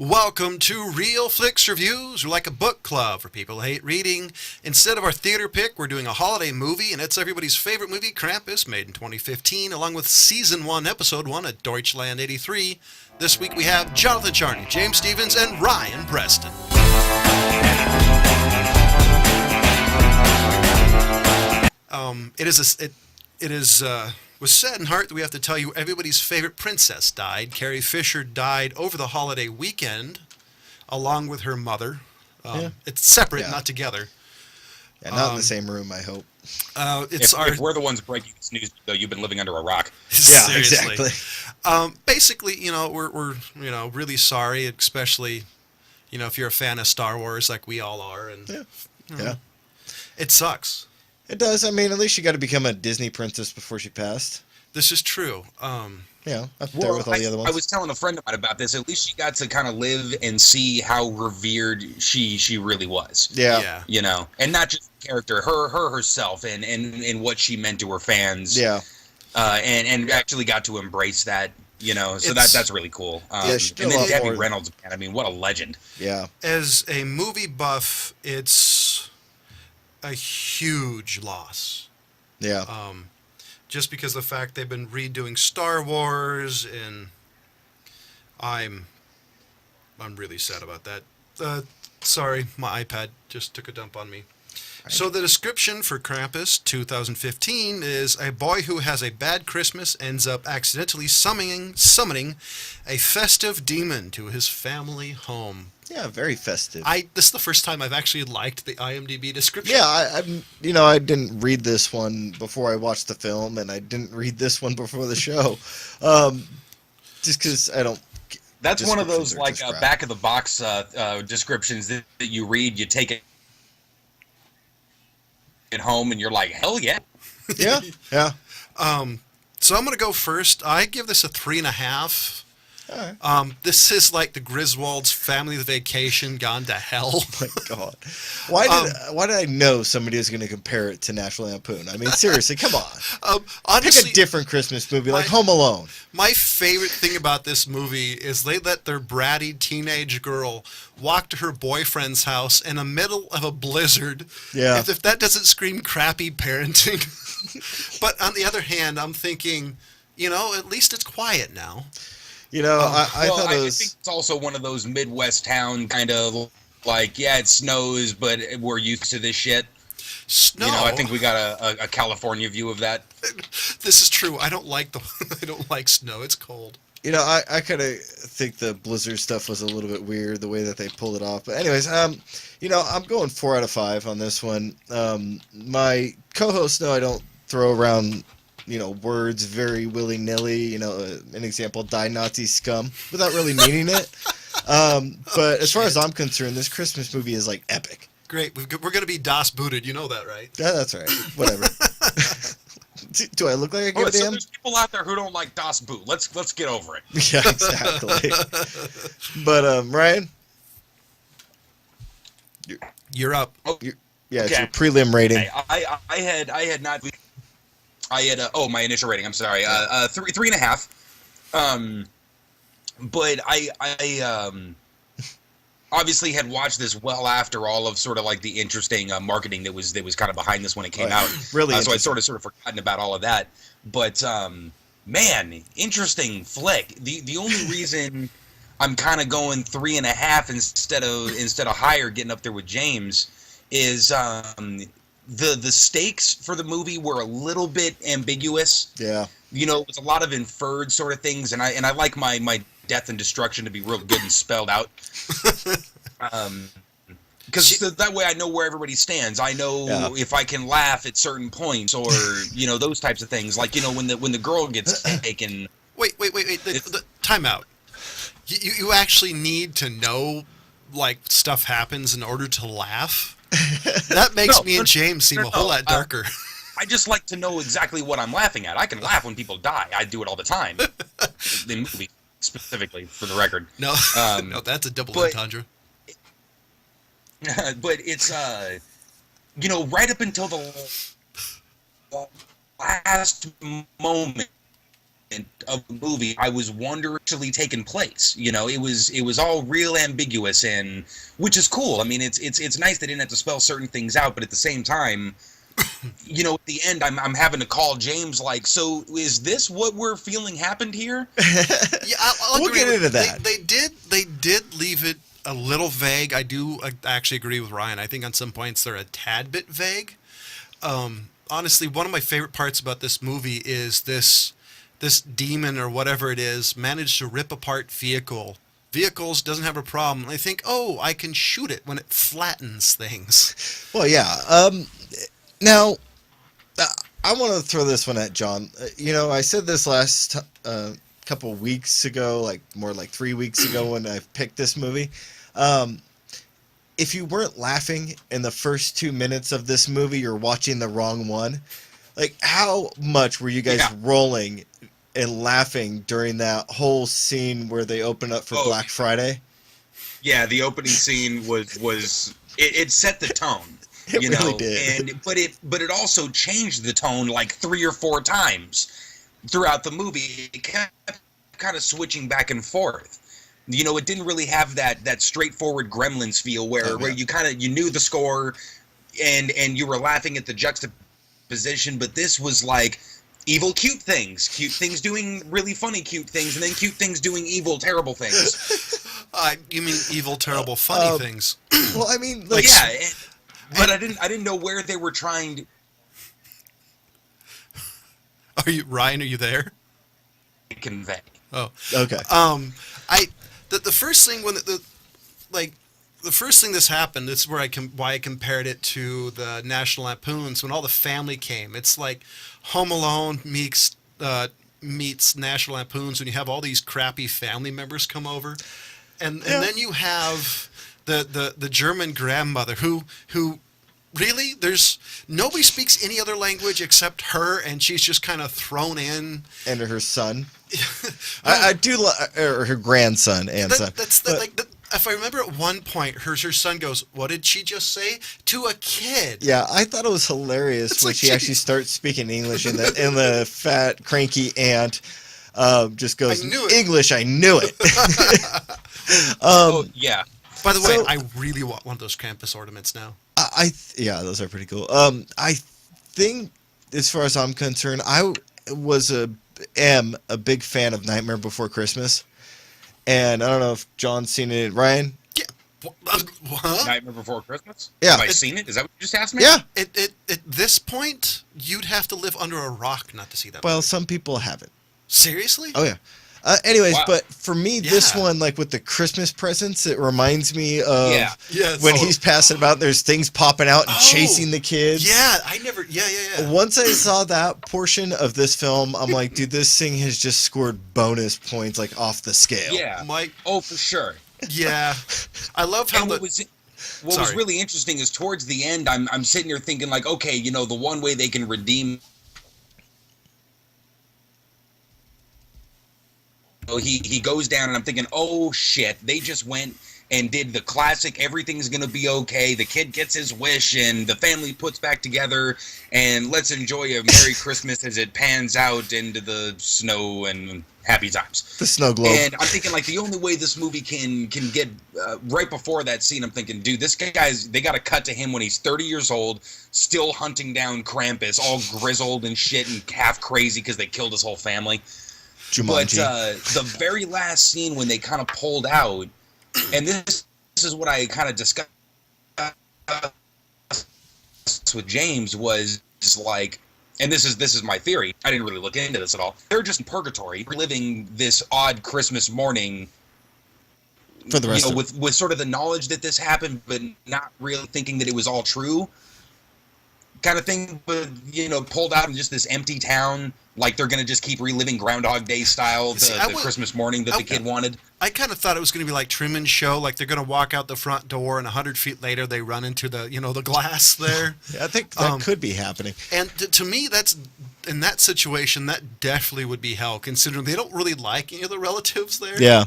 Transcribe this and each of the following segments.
Welcome to Real Flix Reviews. We're like a book club for people who hate reading. Instead of our theater pick, we're doing a holiday movie, and it's everybody's favorite movie, Krampus, made in 2015, along with Season 1, Episode 1 at Deutschland 83. This week we have Jonathan Charney, James Stevens, and Ryan Preston. Was sad in heart that we have to tell you everybody's favorite princess died. Carrie Fisher died over the holiday weekend, along with her mother. It's separate, not together. Yeah, not in the same room, I hope. If we're the ones breaking this news, though, you've been living under a rock. Yeah, exactly. Basically, we're really sorry, especially, if you're a fan of Star Wars like we all are, and it sucks. It does. I mean, at least she got to become a Disney princess before she passed. This is true. Up there with all the other ones. I was telling a friend of mine about this. At least she got to kind of live and see how revered she really was. Yeah. And not just the character, her herself, and what she meant to her fans. Yeah. And actually got to embrace that. So that's really cool. And then Debbie Reynolds, man, I mean, what a legend. Yeah. As a movie buff, it's a huge loss. Yeah. Just because of the fact they've been redoing Star Wars, and I'm really sad about that. Sorry, my iPad just took a dump on me. So the description for Krampus 2015 is a boy who has a bad Christmas ends up accidentally summoning a festive demon to his family home. Yeah, very festive. This is the first time I've actually liked the IMDb description. Yeah, I didn't read this one before I watched the film, and I didn't read this one before the show, just because I don't. That's one of those back of the box descriptions that you read, you take it home, and you're like, hell yeah. Yeah. So I'm gonna go first. I give this a 3.5. All right. This is like the Griswolds' family vacation gone to hell. Oh my God. Why did I know somebody was going to compare it to National Lampoon? I mean, seriously, come on. Honestly, pick a different Christmas movie like Home Alone. My favorite thing about this movie is they let their bratty teenage girl walk to her boyfriend's house in the middle of a blizzard. Yeah. If that doesn't scream crappy parenting. But on the other hand, I'm thinking, at least it's quiet now. I thought it was. I think it's also one of those Midwest town kind of it snows, but we're used to this shit. Snow. I think we got a California view of that. This is true. I don't like I don't like snow. It's cold. I kind of think the blizzard stuff was a little bit weird, the way that they pulled it off. But anyways, I'm going 4 out of 5 on this one. My co-hosts know I don't throw around words very willy-nilly, an example, die Nazi scum, without really meaning it. But as far as I'm concerned, this Christmas movie is, epic. Great. We're going to be Das booted. You know that, right? Yeah, that's right. Whatever. Do I look like I give a damn? There's people out there who don't like Das Boot. Let's get over it. Yeah, exactly. But, Ryan? You're up. It's your prelim rating. I had not... I had my initial rating. I'm sorry, 3.5. But I obviously had watched this well after all of sort of the interesting marketing that was kind of behind this when it came out. Really, so I sort of forgotten about all of that. But man, interesting flick. The only reason I'm kind of going 3.5 instead of higher, getting up there with James, is the stakes for the movie were a little bit ambiguous. Yeah. It was a lot of inferred sort of things, and I like my death and destruction to be real good and spelled out. Because that way I know where everybody stands. I know if I can laugh at certain points, or those types of things. When the girl gets taken. Wait. The time out. You actually need to know stuff happens in order to laugh. That makes me and James seem a whole lot darker. I just like to know exactly what I'm laughing at. I can laugh when people die. I do it all the time. In movies, specifically, for the record. No, no, that's a double entendre. But it's, right up until the last moment, of the movie, I was wondering actually taking place. You know, it was all real ambiguous, and which is cool. I mean, it's nice they didn't have to spell certain things out, but at the same time, you know, at the end, I'm having to call James like, so is this what we're feeling happened here? Yeah, I'll We'll agree get with- into that. They did leave it a little vague. I actually agree with Ryan. I think on some points they're a tad bit vague. Honestly, one of my favorite parts about this movie is this demon or whatever it is managed to rip apart vehicles, doesn't have a problem. I think, oh, I can shoot it when it flattens things. Well, yeah. Now, I want to throw this one at John. You know, I said this last couple weeks ago, like more like 3 weeks ago when I picked this movie. If you weren't laughing in the first 2 minutes of this movie, you're watching the wrong one. Like, how much were you guys rolling and laughing during that whole scene where they open up for Black Friday? Yeah, the opening scene was it set the tone. It really did. And but it also changed the tone like 3 or 4 times throughout the movie. It kept kind of switching back and forth. You know, it didn't really have that straightforward Gremlins feel where you knew the score and you were laughing at the juxtaposition, but this was like evil cute things doing really funny cute things, and then cute things doing evil terrible things. You mean evil, terrible, funny things? Well, I mean, like, but I didn't know where they were trying to Ryan? Are you there? convey. Oh, okay. The first thing when the first thing this happened, this is where why I compared it to the National Lampoons when all the family came. It's like Home Alone meets National Lampoons when you have all these crappy family members come over, and then you have the German grandmother who really nobody speaks any other language except her, and she's just kind of thrown in. And her son. I do or her grandson and son. If I remember at one point, her son goes, "What did she just say?" to a kid. Yeah, I thought it was hilarious It's when like she actually starts speaking English, and the fat, cranky aunt just goes, I knew it. English, I knew it. Yeah. By the way, I really want one of those Krampus ornaments now. Yeah, those are pretty cool. I think, as far as I'm concerned, I am a big fan of Nightmare Before Christmas, and I don't know if John's seen it. Ryan? Yeah. Huh? Nightmare Before Christmas? Yeah. Have I seen it? Is that what you just asked me? Yeah. At this point, you'd have to live under a rock not to see that. Well, some people haven't. Seriously? Oh, yeah. Anyways, Wow. but for me, this Yeah. one, like with the Christmas presents, it reminds me of Yes. when he's passing about, there's things popping out and chasing the kids. Yeah, I never. Yeah. Once I saw that portion of this film, I'm like, dude, this thing has just scored bonus points, like, off the scale. Yeah. Mike. Oh, for sure. Yeah, I love how And what the. was really interesting is towards the end, I'm sitting here thinking like, okay, you know, the one way they can redeem. He goes down, and I'm thinking, oh shit, they just went and did the classic, everything's gonna be okay, the kid gets his wish, and the family puts back together, and let's enjoy a Merry Christmas as it pans out into the snow and happy times. The snow globe. And I'm thinking, like, the only way this movie can get right before that scene, I'm thinking, dude, this they got to cut to him when he's 30 years old, still hunting down Krampus, all grizzled and shit and half crazy because they killed his whole family. Jumanji. But the very last scene when they kind of pulled out, and this is what I kind of discussed with James, was just like, and this is my theory. I didn't really look into this at all. They're just in purgatory, living this odd Christmas morning For the rest of with sort of the knowledge that this happened, but not really thinking that it was all true, kind of thing. But pulled out in just this empty town, like they're gonna just keep reliving Groundhog Day style the Christmas morning that the kid wanted. I kind of thought it was going to be like Truman's Show, like they're going to walk out the front door, and 100 feet later they run into the glass there. Yeah, I think that could be happening. And to me, that's in that situation, that definitely would be hell, considering they don't really like any of the relatives there. Yeah.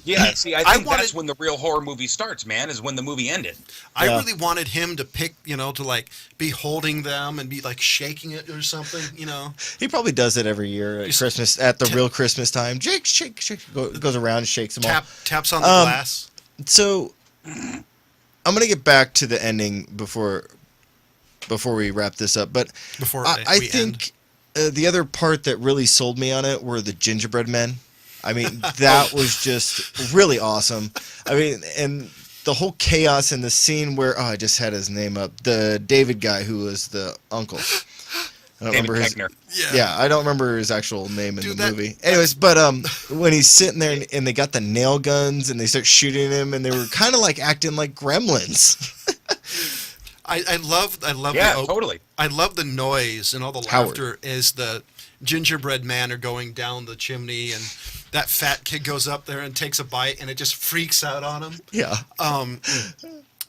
Yeah, see, I think that's when the real horror movie starts, man, is when the movie ended. I really wanted him to pick, to like be holding them and be like shaking it or something, He probably probably does it every year at Just Christmas, at the real Christmas time. Jake, shake, shake, goes around and shakes them all. Taps on the glass. So, I'm gonna get back to the ending before we wrap this up. But Before I we think the other part that really sold me on it were the gingerbread men. I mean, that was just really awesome. I mean, and the whole chaos in the scene where I just had his name up, the David guy who was the uncle. I don't David remember his. Koechner. Yeah, I don't remember his actual name in Dude, the movie. Anyways, but when he's sitting there and they got the nail guns and they start shooting him and they were kind of like acting like gremlins. I love Yeah, the totally. I love the noise and all the Howard. laughter as the gingerbread men are going down the chimney and that fat kid goes up there and takes a bite and it just freaks out on him. Yeah.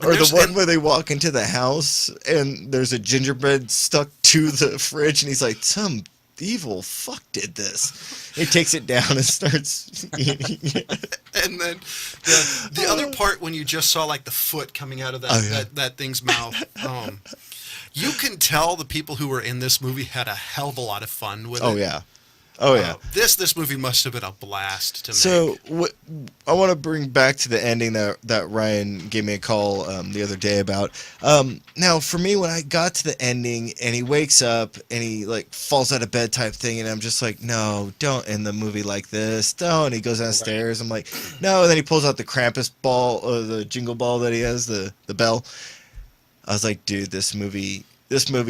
Or the there's- one and- where they walk into the house and there's a gingerbread stuck to the fridge and he's like, some evil fuck did this. He takes it down and starts eating it. And then the other part when you just saw like the foot coming out of that thing's mouth. You can tell the people who were in this movie had a hell of a lot of fun with it. Oh, yeah. Oh, yeah. This movie must have been a blast to make. So I want to bring back to the ending that Ryan gave me a call the other day about. Now, for me, when I got to the ending and he wakes up and he like falls out of bed type thing, and I'm just like, no, don't end the movie like this. Don't. And he goes downstairs. I'm like, no. And then he pulls out the Krampus ball, or the jingle ball that he has, the bell. I was like, dude, this movie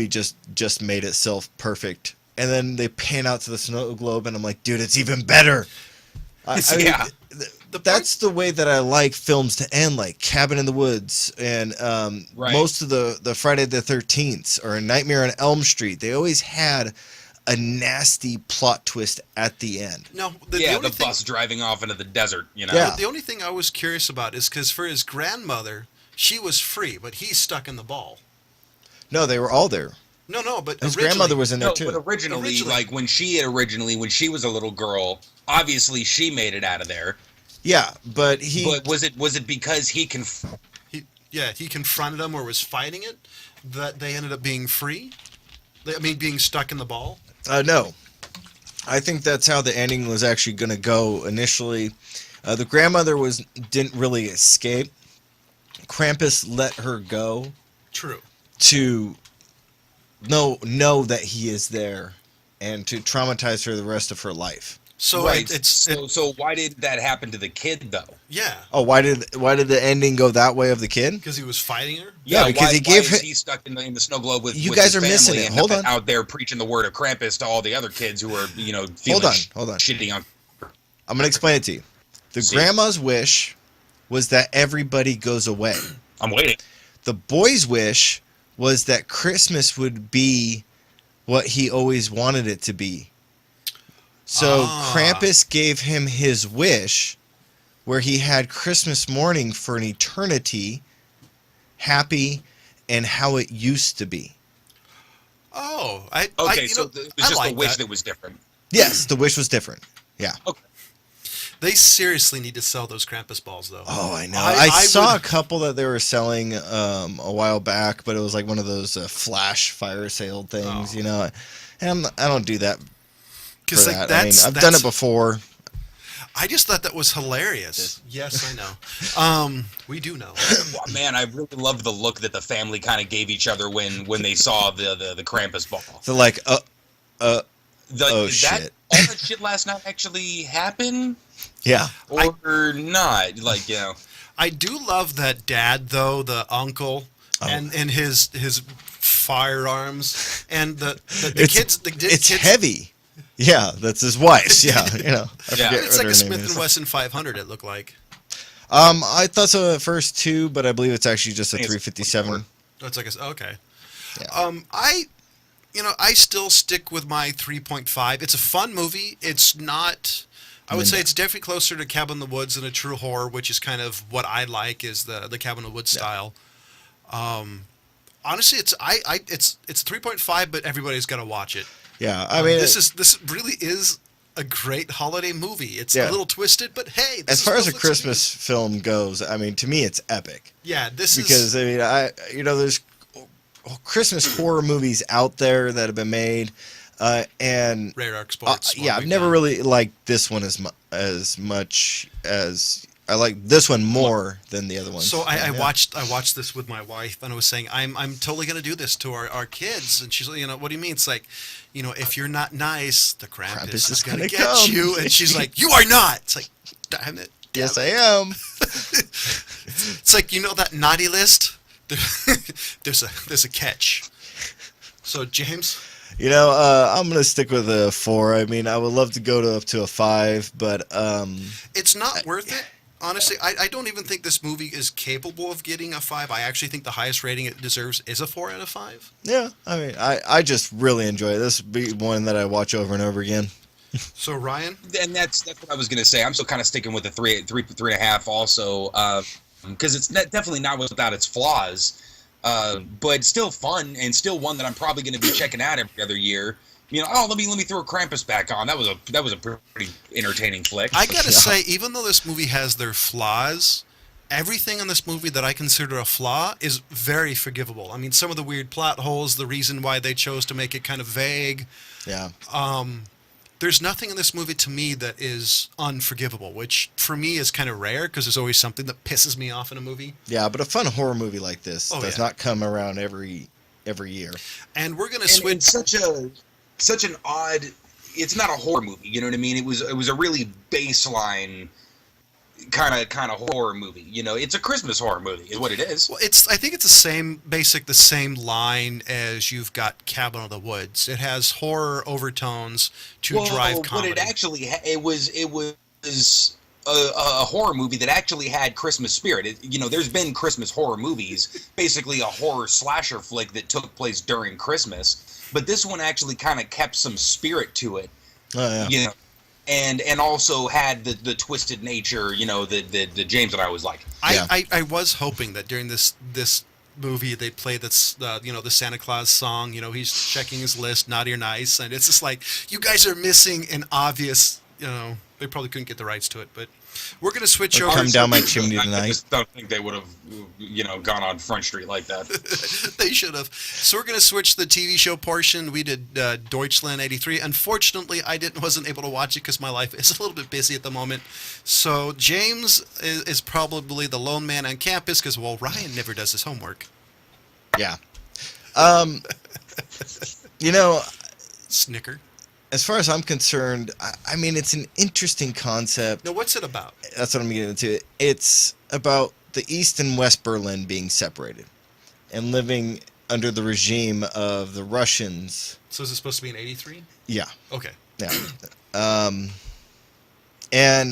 just made itself perfect. And then they pan out to the snow globe, and I'm like, dude, it's even better. I mean, Yeah. that's the way that I like films to end, like Cabin in the Woods and Right. most of the Friday the 13th or Nightmare on Elm Street. They always had a nasty plot twist at the end. No, The only thing, bus driving off into the desert, you know? Yeah. the only thing I was curious about is because for his grandmother, she was free, but he's stuck in the ball. No, they were all there. No, but His originally- grandmother was in there No, too. but originally, like when she was a little girl, obviously she made it out of there. Yeah, but But was it because he he confronted him or was fighting it that they ended up being free? Being stuck in the ball? No. I think that's how the ending was actually going to go initially. The grandmother didn't really escape. Krampus let her go True. to know that he is there and to traumatize her the rest of her life. So right? so Why did that happen to the kid though? yeah, Oh, why did the ending go that way of the kid? because he was fighting her. Yeah, because why, he gave why is him- he stuck in the snow globe with You with guys his are missing family it. and Hold not on. out there preaching the word of Krampus to all the other kids who are feeling Hold on. shitty on. I'm going to explain it to you. The See. grandma's wish was that everybody goes away. I'm waiting. The boy's wish was that Christmas would be what he always wanted it to be. So Krampus gave him his wish where he had Christmas morning for an eternity, happy, and how it used to be. Oh, Okay, it was just like the wish that. that was different. Yes, the wish was different. Yeah. Okay. They seriously need to sell those Krampus balls, though. Oh, I know. I I saw would- a couple that they were selling a while back, but it was like one of those flash fire sale things, Oh. you know. And I don't do that for Because like that. I mean, I've done it before. I just thought that was hilarious. Yes, I know. We do know. Well, man, I really loved the look that the family kind of gave each other when they saw the Krampus ball. So like, oh Did shit. all that shit last night actually happen yeah. or not? Like, you know. I do love that dad, though, the uncle, and his firearms, and the kids. It's kids, heavy. Yeah, that's his wife's. Yeah, you know. I Yeah. forget It's what like a her name Smith is. and Wesson 500. It looked like. I thought so at first too, but I believe it's actually just a I think it's 357. Oh, it's like okay. Yeah. I still stick with my 3.5. It's a fun movie. It's not. I would say it's definitely closer to Cabin in the Woods than a true horror, which is kind of what I like is the Cabin in the Woods style. Honestly, it's 3.5, but everybody's got to watch it. Yeah, I mean, This really is a great holiday movie. It's Yeah. a little twisted, but hey, as far as a Christmas film goes, I mean, to me, it's epic. yeah, Because I mean, there's Christmas horror movies out there that have been made. And Rare Arc Sports. yeah, I've never really liked this one as much as I like this one more than the other ones. So I Yeah. watched this with my wife, and I was saying I'm totally gonna do this to our kids, and she's like, what do you mean? It's like, if you're not nice, the Krampus is gonna get come. you, and she's like, you are not. It's like, damn it. Yes, I am. It's like, that naughty list. There's a catch. So James. I'm gonna stick with a 4. I mean, I would love to go up to a 5, but it's not worth it. Honestly, I don't even think this movie is capable of getting a 5. I actually think the highest rating it deserves is a 4 out of 5. yeah, I mean, I just really enjoy it. This would be one that I watch over and over again. So Ryan, And that's what I was gonna say. I'm still kind of sticking with the 3.5 also, because it's definitely not without its flaws, but still fun and still one that I'm probably gonna be checking out every other year. Let me throw Krampus back on. That was a pretty entertaining flick. I gotta say, even though this movie has their flaws, everything in this movie that I consider a flaw is very forgivable. I mean, some of the weird plot holes, the reason why they chose to make it kind of vague. Yeah. There's nothing in this movie to me that is unforgivable, which for me is kind of rare because there's always something that pisses me off in a movie. Yeah, but a fun horror movie like this does not come around every year. And we're gonna And switch. such an odd. It's not a horror movie. You know what I mean? It was a really baseline kind of horror movie. It's a Christmas horror movie, is what it is. Well, I think it's the same line as you've got Cabin in the Woods. It has horror overtones to drive comedy. But it actually it was a horror movie that actually had Christmas spirit. There's been Christmas horror movies, basically a horror slasher flick that took place during Christmas, but this one actually kind of kept some spirit to it. Oh, yeah. And also had the twisted nature, the James that I always like. I was hoping that during this movie they play this the Santa Claus song. He's checking his list, naughty or nice, and it's just like, you guys are missing an obvious. They probably couldn't get the rights to it, but we're gonna switch over. Come down my chimney I tonight. just don't think they would have, gone on Front Street like that. They should have. So we're going to switch the TV show portion. We did Deutschland 83. Unfortunately, I wasn't able to watch it because my life is a little bit busy at the moment. So James is probably the lone man on campus because, Ryan never does his homework. Yeah. Snicker. As far as I'm concerned, I mean, it's an interesting concept. Now, what's it about? That's what I'm getting into. It's about the East and West Berlin being separated and living under the regime of the Russians. So is it supposed to be in 83? Yeah. Okay. Yeah. And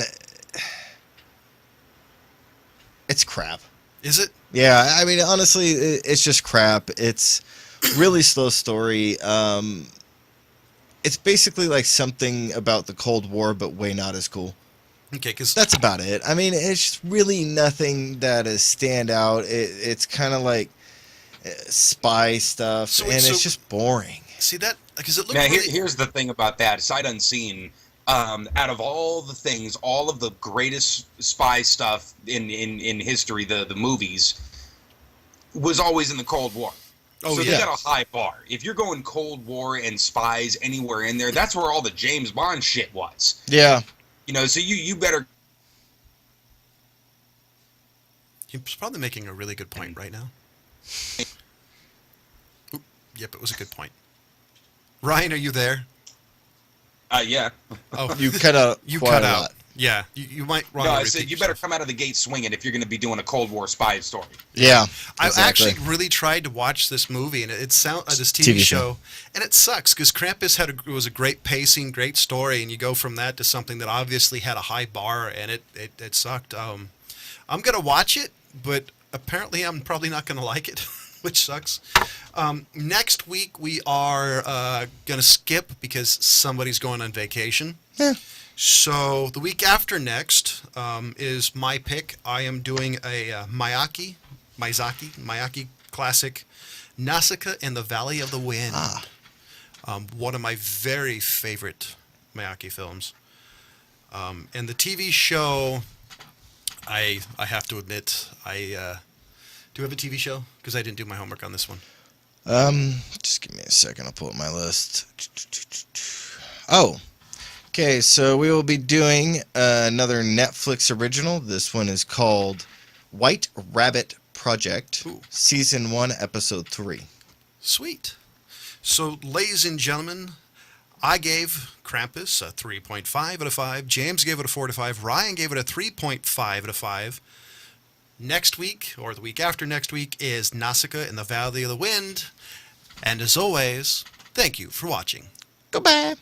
it's crap. Is it? Yeah, I mean, honestly, it's just crap. It's really slow story. It's basically like something about the Cold War, but way not as cool. Okay, because That's about it. I mean, it's really nothing that is stand out. It's kind of like spy stuff, and it's just boring. See that? Because it looked Now, really... here's the thing about that. Sight unseen, out of all the things, all of the greatest spy stuff in history, the movies, was always in the Cold War. Oh, so yeah. they got a high bar. If you're going Cold War and spies anywhere in there, that's where all the James Bond shit was. Yeah. So you better... He's probably making a really good point right now. Oop, yep, it was a good point. Ryan, are you there? Yeah. Oh, You cut out you quite cut a out. lot. Yeah, you might No, want I to said repeat you better yourself. come out of the gate swinging if you're going to be doing a Cold War spy story. Yeah. I exactly. actually really tried to watch this movie and this TV show, and it sucks because Krampus was a great pacing, great story, and you go from that to something that obviously had a high bar, and it sucked. I'm gonna watch it, but apparently I'm probably not gonna like it, which sucks. Next week we are gonna skip because somebody's going on vacation. Yeah. So the week after next is my pick. I am doing a Miyazaki classic, Nausicaä in the Valley of the Wind. One of my very favorite Miyazaki films. And the TV show, I have to admit, do you have a TV show? Because I didn't do my homework on this one. Just give me a second. I'll pull up my list. Oh, okay. So we will be doing another Netflix original. This one is called White Rabbit Project, Ooh. Season 1, Episode 3. Sweet. So, ladies and gentlemen, I gave Krampus a 3.5 out of 5. James gave it a 4 out of 5. Ryan gave it a 3.5 out of 5. Next week, or the week after next week, is Nausicaä in the Valley of the Wind. And as always, thank you for watching. Goodbye.